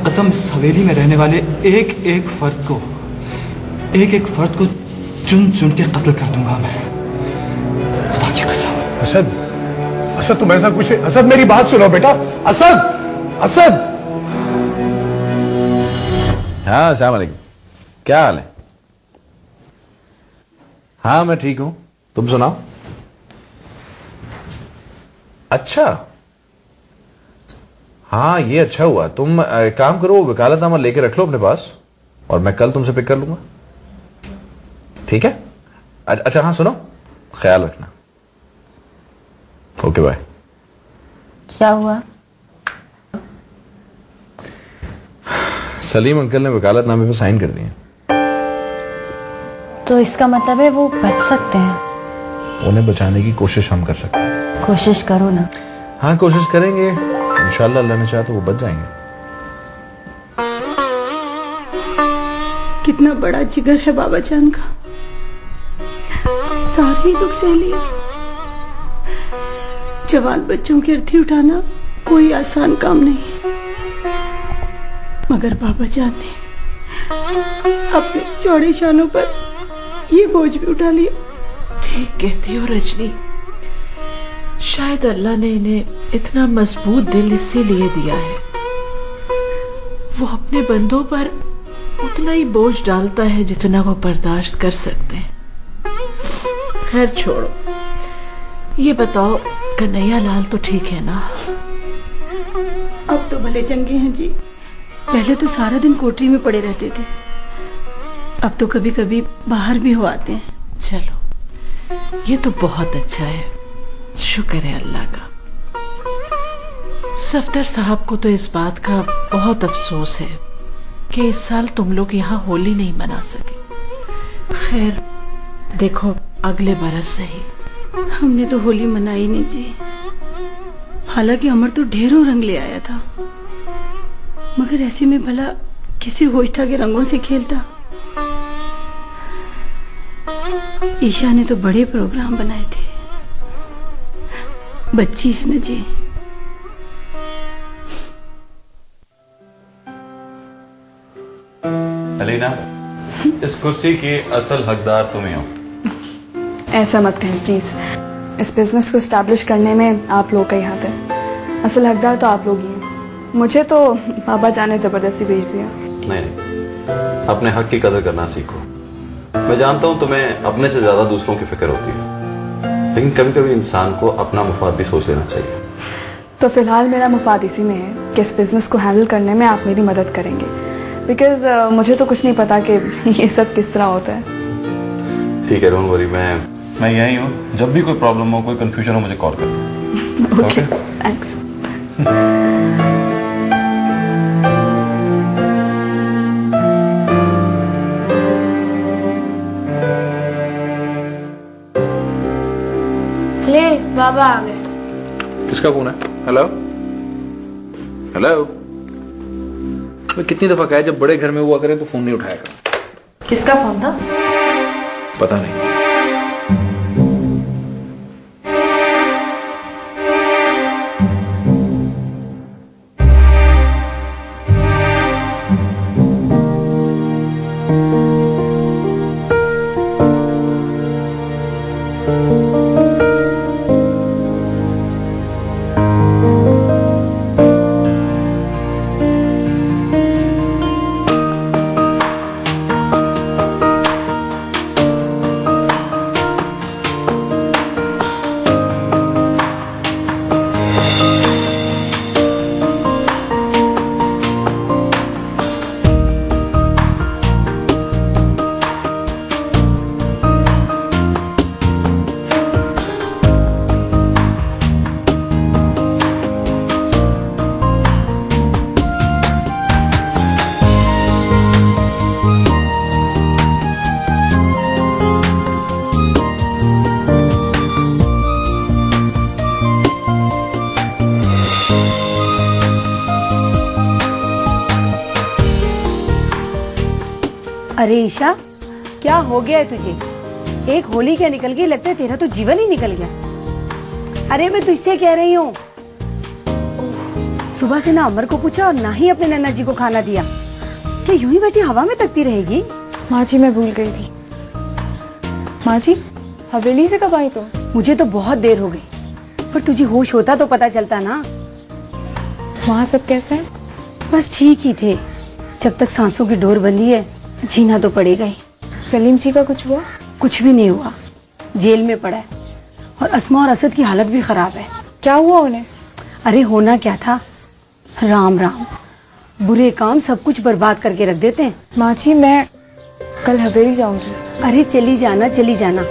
असम हवेली में रहने वाले एक एक फर्द को चुन चुन के कत्ल कर दूंगा मैं, खुदा की कसम। असद तुम ऐसा कुछ, असद मेरी बात सुनो बेटा। असद हाँ अस्सलाम वालेकुम, क्या हाल है? हाँ मैं ठीक हूं, तुम सुनाओ। अच्छा हाँ ये अच्छा हुआ, तुम एक काम करो, वकालतनामा लेके रख लो अपने पास और मैं कल तुमसे पिक कर लूंगा, ठीक है? अच्छा हाँ सुनो, ख्याल रखना। Okay bye. क्या हुआ? सलीम अंकल ने वकालतनामे पे साइन कर दिए। तो इसका मतलब है वो बच सकते हैं? उन्हें बचाने की कोशिश हम कर सकते हैं। कोशिश करो ना। हाँ कोशिश करेंगे, इंशाल्लाह अल्लाह ने चाहा तो वो बच जाएंगे। कितना बड़ा जिगर है बाबा जान का, सारे दुख सह लिए। जवान बच्चों की अर्थी उठाना कोई आसान काम नहीं, मगर बाबा जान ने अपने चौड़े शानों पर ये बोझ भी उठा लिया। ठीक कहती हो रजनी, शायद अल्लाह ने इन्हें इतना मजबूत दिल इसीलिए दिया है, वो अपने बंदों पर उतना ही बोझ डालता है जितना वो बर्दाश्त कर सकते हैं। खैर छोड़ो, ये बताओ कन्हैया लाल तो ठीक है ना? अब तो भले चंगे हैं जी, पहले तो सारा दिन कोठरी में पड़े रहते थे, अब तो कभी कभी बाहर भी हो आते हैं। चलो ये तो बहुत अच्छा है, शुक्र है अल्लाह का। सफदर साहब को तो इस बात का बहुत अफसोस है कि इस साल तुम लोग यहाँ होली नहीं मना सके। खैर देखो अगले बरस से ही। हमने तो होली मनाई नहीं जी, हालांकि अमर तो ढेरों रंग ले आया था, मगर ऐसे में भला किसी होश था कि रंगों से खेलता। ईशा ने तो बड़े प्रोग्राम बनाए थे, बच्ची है ना जी। अलीना, इस कुर्सी की असल हकदार तुम ही हो। ऐसा मत कहें प्लीज, इस बिजनेस को एस्टैब्लिश करने में आप लोग का ही हाथ है, असल हकदार तो आप लोग ही हैं। मुझे तो बाबा जान ने जबरदस्ती भेज दिया। नहीं, अपने हक की कदर करना सीखो। मैं जानता हूँ तुम्हें अपने से ज्यादा दूसरों की फिक्र होती है, लेकिन कभी कभी इंसान को अपना मुफाद भी सोच लेना चाहिए। तो फिलहाल मेरा मुफाद इसी में है कि इस बिजनेस को हैंडल करने में आप मेरी मदद करेंगे, बिकॉज मुझे तो कुछ नहीं पता कि ये सब किस तरह होता है। ठीक है, डोंट वरी, मैं यहीं हूँ, जब भी कोई प्रॉब्लम हो, कोई कंफ्यूजन हो, मुझे कॉल कर। Okay thanks. ले बाबा आ गए। किसका फोन है? Hello hello. मैं कितनी दफा कहा जब बड़े घर में हुआ करें तो फोन नहीं उठाया कर। किसका फोन था? पता नहीं। अरे ईशा, क्या हो गया है तुझे? एक होली क्या निकल गई, लगता है तेरा तो जीवन ही निकल गया। अरे मैं तुझसे कह रही हूँ, सुबह से ना अमर को पूछा और ना ही अपने नन्ना जी को खाना दिया। क्या यूं ही बैठी हवा में तकती रहेगी? माँ जी मैं भूल गई थी। माँ जी हवेली से कब आई तुम? मुझे तो बहुत देर हो गई, पर तुझे होश होता तो पता चलता ना। वहाँ सब कैसे हैं? बस ठीक ही थे। जब तक सांसों की डोर बंधी है जीना तो पड़ेगा ही। सलीम जी का कुछ हुआ? कुछ भी नहीं हुआ, जेल में पड़ा है और अस्मा और असद की हालत भी खराब है। क्या हुआ उन्हें? अरे होना क्या था, राम राम, बुरे काम सब कुछ बर्बाद करके रख देते हैं। माँ जी मैं कल हवेली जाऊंगी। अरे चली जाना चली जाना,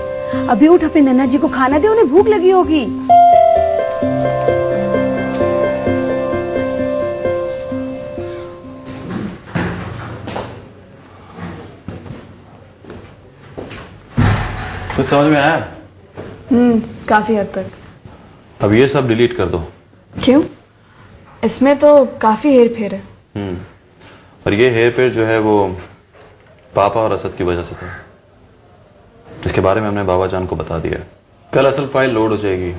अभी उठ अपने नन्ना जी को खाना दे, उन्हें भूख लगी होगी। कुछ समझ में आया? काफी हद तक। अब ये सब डिलीट कर दो। क्यों? इसमें तो काफी हेर फेर है। और ये हेर फेर जो है वो पापा और असद की वजह से था। इसके बारे में हमने बाबा जान को बता दिया। कल असल फाइल लोड हो जाएगी,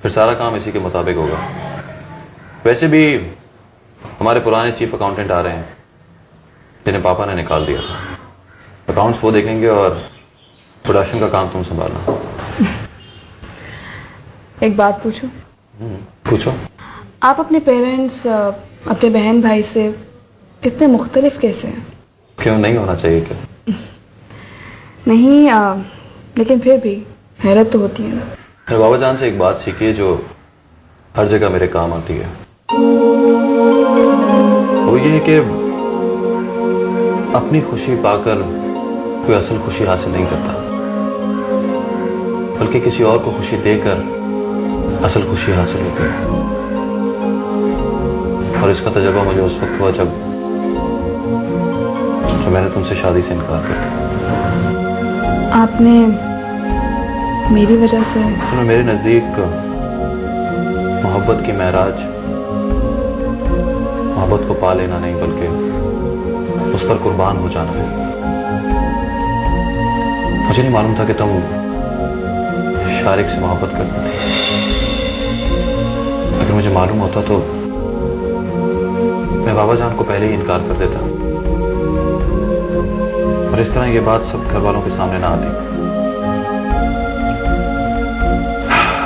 फिर सारा काम इसी के मुताबिक होगा। वैसे भी हमारे पुराने चीफ अकाउंटेंट आ रहे हैं जिन्हें पापा ने निकाल दिया था। अकाउंट्स वो देखेंगे और प्रोडक्शन का काम तुम संभालना। एक बात पूछूं? पूछो। आप अपने पेरेंट्स, अपने बहन भाई से इतने मुख्तलिफ कैसे हैं? क्यों नहीं होना चाहिए क्या? नहीं लेकिन फिर भी हैरत तो होती है ना। मेरे बाबा जान से एक बात सीखी है जो हर जगह मेरे काम आती है। वो ये है कि अपनी खुशी पाकर कोई असल खुशी हासिल नहीं करता, बल्कि किसी और को खुशी देकर असल खुशी हासिल होती है। और इसका तजुर्बा मुझे उस वक्त हुआ जब मैंने तुमसे शादी से इनकार कर दिया। आपने मेरी वजह से? सुनो, मेरे नजदीक मोहब्बत की महराज मोहब्बत को पा लेना नहीं बल्कि उस पर कुर्बान हो जाना है। मुझे नहीं मालूम था कि तुम शारिक से मोहब्बत करती थी। अगर मुझे मालूम होता तो मैं बाबा जान को पहले ही इनकार कर देता, और इस तरह ये बात सब घर वालों के सामने ना आती।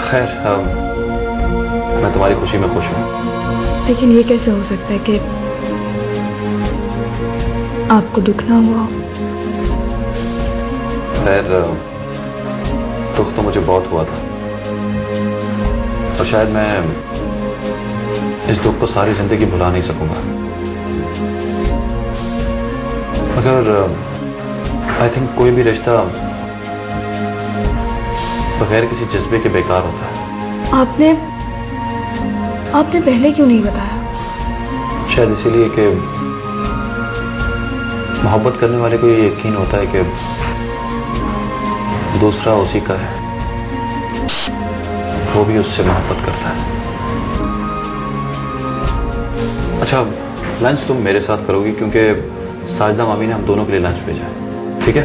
खैर, मैं तुम्हारी खुशी में खुश हूं। लेकिन ये कैसे हो सकता है कि आपको दुख ना हुआ? खैर, दुख तो मुझे बहुत हुआ था, और शायद मैं इस दुख को सारी जिंदगी भुला नहीं सकूंगा। मगर आई थिंक कोई भी रिश्ता बगैर किसी जज्बे के बेकार होता है। आपने पहले क्यों नहीं बताया? शायद इसीलिए कि मोहब्बत करने वाले को ये यकीन होता है कि दूसरा उसी का है, वो भी उससे मोहब्बत करता है। अच्छा, लंच तुम मेरे साथ करोगी क्योंकि साजदा मामी ने हम दोनों के लिए लंच भेजा है, ठीक है?